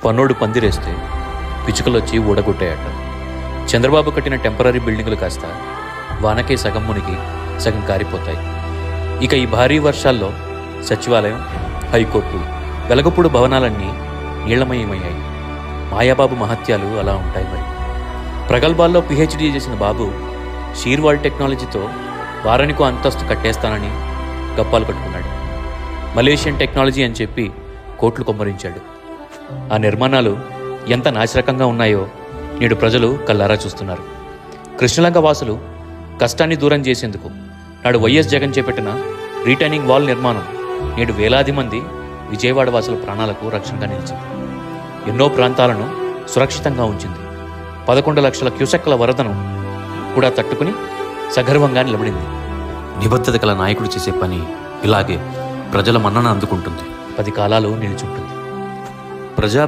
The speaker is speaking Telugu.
పన్నోడు పందిరేస్తే పిచ్చుకలొచ్చి ఊడగొట్టాయట. చంద్రబాబు కట్టిన టెంపరీ బిల్డింగులు కాస్త వానకే సగం మునిగి సగం కారిపోతాయి. ఇక ఈ భారీ వర్షాల్లో సచివాలయం, హైకోర్టు, వెలగపూడు భవనాలన్నీ నీళ్లమయమయ్యాయి. మాయాబాబు మహత్యాలు అలా ఉంటాయి. మరి ప్రగల్భాల్లో పిహెచ్డీ చేసిన బాబు షీర్వాల్ టెక్నాలజీతో వారానికో అంతస్తు కట్టేస్తానని గప్పాలు కట్టుకున్నాడు. మలేషియన్ టెక్నాలజీ అని చెప్పి కోట్లు కొమ్మరించాడు. ఆ నిర్మాణాలు ఎంత నాశరకంగా ఉన్నాయో నేడు ప్రజలు కళ్ళారా చూస్తున్నారు. కృష్ణలంక వాసులు కష్టాన్ని దూరం చేసేందుకు నాడు వైఎస్ జగన్ చేపట్టిన రీటైనింగ్ వాల్ నిర్మాణం నేడు వేలాది మంది విజయవాడ వాసుల ప్రాణాలకు రక్షణగా నిలిచింది. ఎన్నో ప్రాంతాలను సురక్షితంగా ఉంచింది. 11 లక్షల క్యూసెక్ల వరదను కూడా తట్టుకుని సగర్వంగా నిలబడింది. నిబద్ధత గల నాయకుడు చేసే పని ఇలాగే ప్రజల మన్నన అందుకుంటుంది, 10 కాలాలు నిలిచుంటుంది. ప్రజా